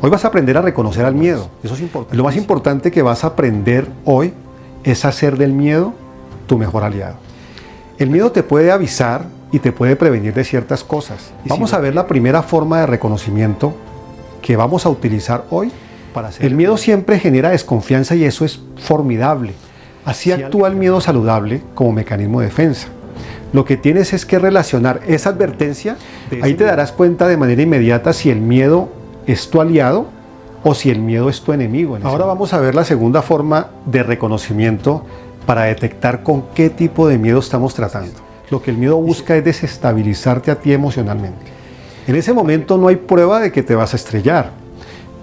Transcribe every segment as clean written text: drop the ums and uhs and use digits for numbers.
Hoy vas a aprender a reconocer al miedo, eso es importante. Lo más importante que vas a aprender hoy es hacer del miedo tu mejor aliado. El miedo te puede avisar y te puede prevenir de ciertas cosas. Vamos a ver la primera forma de reconocimiento que vamos a utilizar hoy para hacer. El miedo siempre genera desconfianza y eso es formidable. Así actúa el miedo saludable como mecanismo de defensa. Lo que tienes es que relacionar esa advertencia, ahí te darás cuenta de manera inmediata si el miedo es tu aliado o si el miedo es tu enemigo. Ahora vamos a ver la segunda forma de reconocimiento para detectar con qué tipo de miedo estamos tratando. Lo que el miedo busca es desestabilizarte a ti emocionalmente. En ese momento no hay prueba de que te vas a estrellar,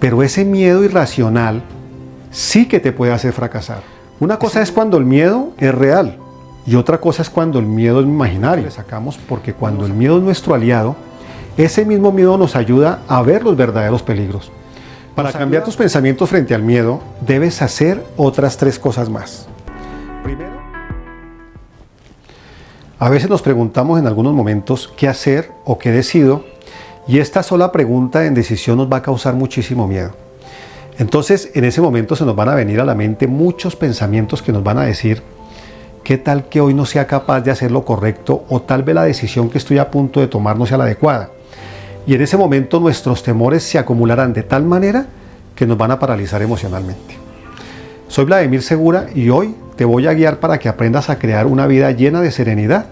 pero ese miedo irracional sí que te puede hacer fracasar. Una cosa es cuando el miedo es real y otra cosa es cuando el miedo es imaginario. Le sacamos porque cuando el miedo es nuestro aliado, ese mismo miedo nos ayuda a ver los verdaderos peligros. Para cambiar tus pensamientos frente al miedo, debes hacer otras 3 cosas más. Primero, a veces nos preguntamos en algunos momentos qué hacer o qué decido, y esta sola pregunta en decisión nos va a causar muchísimo miedo. Entonces, en ese momento se nos van a venir a la mente muchos pensamientos que nos van a decir ¿qué tal que hoy no sea capaz de hacer lo correcto? O tal vez la decisión que estoy a punto de tomar no sea la adecuada. Y en ese momento nuestros temores se acumularán de tal manera que nos van a paralizar emocionalmente. Soy Vladimir Segura y hoy te voy a guiar para que aprendas a crear una vida llena de serenidad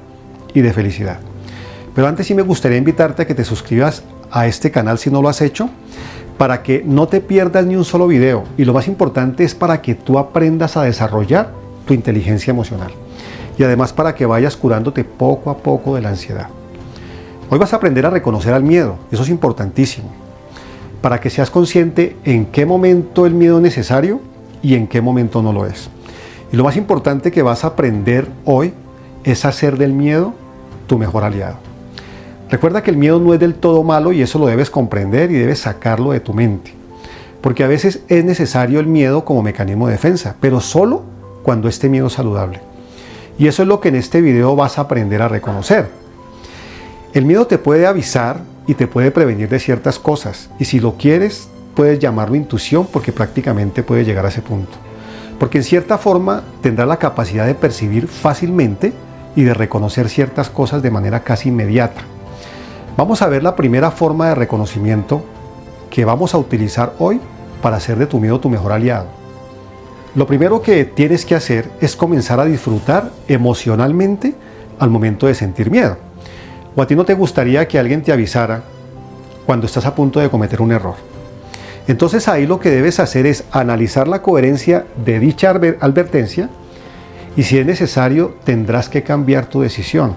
y de felicidad. Pero antes sí me gustaría invitarte a que te suscribas a este canal si no lo has hecho, para que no te pierdas ni un solo video. Y lo más importante es para que tú aprendas a desarrollar tu inteligencia emocional. Y además para que vayas curándote poco a poco de la ansiedad. Hoy vas a aprender a reconocer al miedo, eso es importantísimo, para que seas consciente en qué momento el miedo es necesario y en qué momento no lo es. Y lo más importante que vas a aprender hoy es hacer del miedo tu mejor aliado. Recuerda que el miedo no es del todo malo y eso lo debes comprender y debes sacarlo de tu mente. Porque a veces es necesario el miedo como mecanismo de defensa, pero solo cuando este miedo es saludable. Y eso es lo que en este video vas a aprender a reconocer. El miedo te puede avisar y te puede prevenir de ciertas cosas. Y si lo quieres, puedes llamarlo intuición porque prácticamente puede llegar a ese punto. Porque en cierta forma tendrá la capacidad de percibir fácilmente y de reconocer ciertas cosas de manera casi inmediata. Vamos a ver la primera forma de reconocimiento que vamos a utilizar hoy para hacer de tu miedo tu mejor aliado. Lo primero que tienes que hacer es comenzar a disfrutar emocionalmente al momento de sentir miedo. ¿O a ti no te gustaría que alguien te avisara cuando estás a punto de cometer un error? Entonces ahí lo que debes hacer es analizar la coherencia de dicha advertencia y si es necesario tendrás que cambiar tu decisión.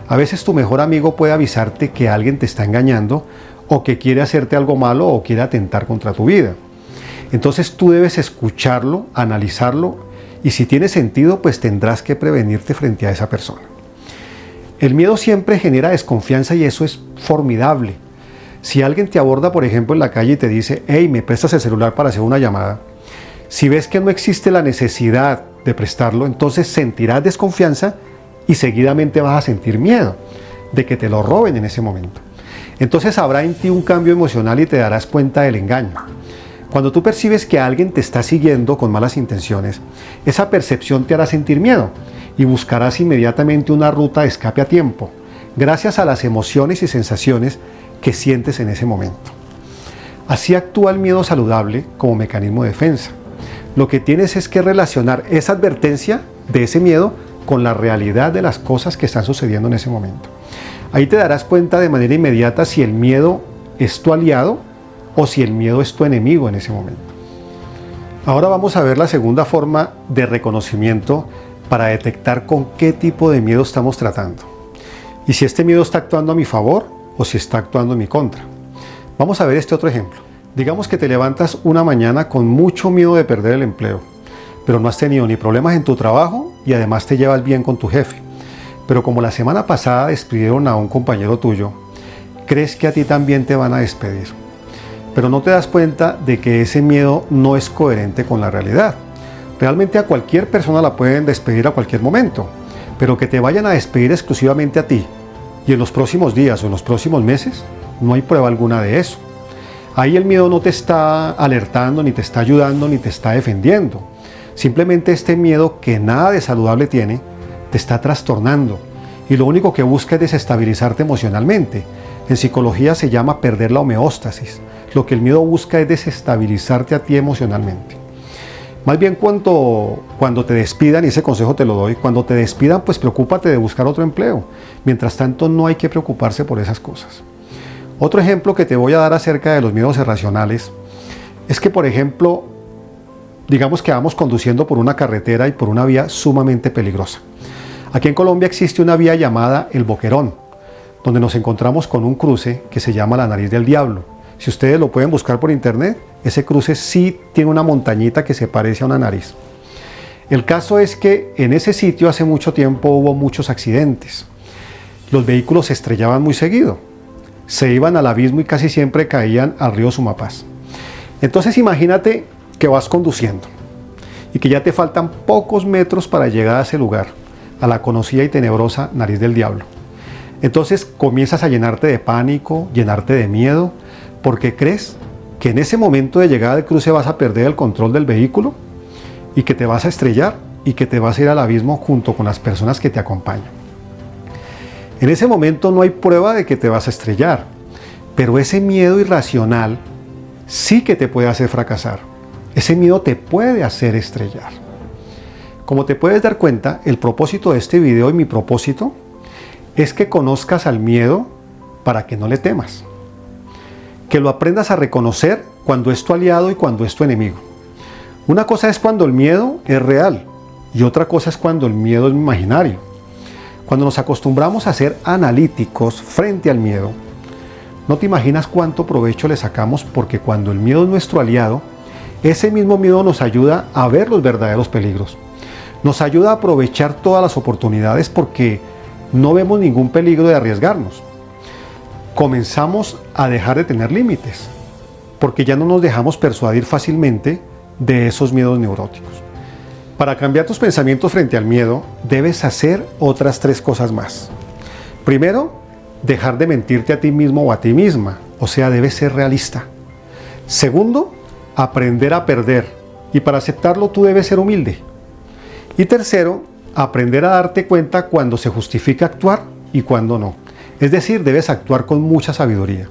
A veces tu mejor amigo puede avisarte que alguien te está engañando o que quiere hacerte algo malo o quiere atentar contra tu vida. Entonces tú debes escucharlo, analizarlo y si tiene sentido pues tendrás que prevenirte frente a esa persona. El miedo siempre genera desconfianza y eso es formidable. Si alguien te aborda, por ejemplo, en la calle y te dice, hey, ¿me prestas el celular para hacer una llamada? Si ves que no existe la necesidad de prestarlo, entonces sentirás desconfianza y seguidamente vas a sentir miedo de que te lo roben en ese momento. Entonces habrá en ti un cambio emocional y te darás cuenta del engaño. Cuando tú percibes que alguien te está siguiendo con malas intenciones, esa percepción te hará sentir miedo y buscarás inmediatamente una ruta de escape a tiempo, gracias a las emociones y sensaciones que sientes en ese momento. Así actúa el miedo saludable como mecanismo de defensa. Lo que tienes es que relacionar esa advertencia de ese miedo con la realidad de las cosas que están sucediendo en ese momento. Ahí te darás cuenta de manera inmediata si el miedo es tu aliado o si el miedo es tu enemigo en ese momento. Ahora vamos a ver la segunda forma de reconocimiento para detectar con qué tipo de miedo estamos tratando y si este miedo está actuando a mi favor o si está actuando en mi contra. Vamos a ver este otro ejemplo. Digamos que te levantas una mañana con mucho miedo de perder el empleo, pero no has tenido ni problemas en tu trabajo y además te llevas bien con tu jefe. Pero como la semana pasada despidieron a un compañero tuyo, crees que a ti también te van a despedir. Pero no te das cuenta de que ese miedo no es coherente con la realidad. Realmente a cualquier persona la pueden despedir a cualquier momento, pero que te vayan a despedir exclusivamente a ti y en los próximos días o en los próximos meses, no hay prueba alguna de eso. Ahí el miedo no te está alertando, ni te está ayudando, ni te está defendiendo. Simplemente este miedo, que nada de saludable tiene, te está trastornando. Y lo único que busca es desestabilizarte emocionalmente. En psicología se llama perder la homeostasis. Lo que el miedo busca es desestabilizarte a ti emocionalmente. Más bien cuando te despidan, y ese consejo te lo doy, cuando te despidan, pues preocúpate de buscar otro empleo. Mientras tanto, no hay que preocuparse por esas cosas. Otro ejemplo que te voy a dar acerca de los miedos irracionales es que, por ejemplo, digamos que vamos conduciendo por una carretera y por una vía sumamente peligrosa. Aquí en Colombia existe una vía llamada El Boquerón, donde nos encontramos con un cruce que se llama la Nariz del Diablo. Si ustedes lo pueden buscar por internet, ese cruce sí tiene una montañita que se parece a una nariz. El caso es que en ese sitio hace mucho tiempo hubo muchos accidentes. Los vehículos se estrellaban muy seguido, se iban al abismo y casi siempre caían al río Sumapaz. Entonces imagínate que vas conduciendo y que ya te faltan pocos metros para llegar a ese lugar, a la conocida y tenebrosa Nariz del Diablo. Entonces comienzas a llenarte de pánico, llenarte de miedo, porque crees que en ese momento de llegada del cruce vas a perder el control del vehículo y que te vas a estrellar y que te vas a ir al abismo junto con las personas que te acompañan. En ese momento no hay prueba de que te vas a estrellar, pero ese miedo irracional sí que te puede hacer fracasar. Ese miedo te puede hacer estrellar. Como te puedes dar cuenta, el propósito de este video y mi propósito es que conozcas al miedo para que no le temas. Que lo aprendas a reconocer cuando es tu aliado y cuando es tu enemigo. Una cosa es cuando el miedo es real y otra cosa es cuando el miedo es imaginario. Cuando nos acostumbramos a ser analíticos frente al miedo, no te imaginas cuánto provecho le sacamos, porque cuando el miedo es nuestro aliado, ese mismo miedo nos ayuda a ver los verdaderos peligros. Nos ayuda a aprovechar todas las oportunidades porque no vemos ningún peligro de arriesgarnos. Comenzamos a dejar de tener límites, porque ya no nos dejamos persuadir fácilmente de esos miedos neuróticos. Para cambiar tus pensamientos frente al miedo, debes hacer otras 3 cosas más. Primero, dejar de mentirte a ti mismo o a ti misma, o sea, debes ser realista. Segundo, aprender a perder, y para aceptarlo tú debes ser humilde. Y tercero, aprender a darte cuenta cuando se justifica actuar y cuando no. Es decir, debes actuar con mucha sabiduría.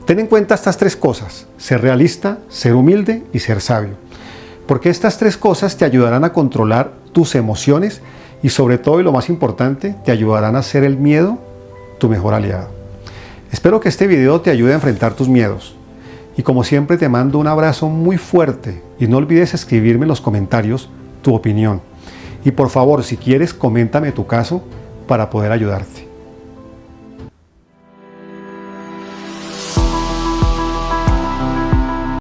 Ten en cuenta estas 3 cosas: ser realista, ser humilde y ser sabio. Porque estas 3 cosas te ayudarán a controlar tus emociones y, sobre todo y lo más importante, te ayudarán a hacer el miedo tu mejor aliado. Espero que este video te ayude a enfrentar tus miedos. Y como siempre te mando un abrazo muy fuerte y no olvides escribirme en los comentarios tu opinión. Y por favor, si quieres, coméntame tu caso para poder ayudarte.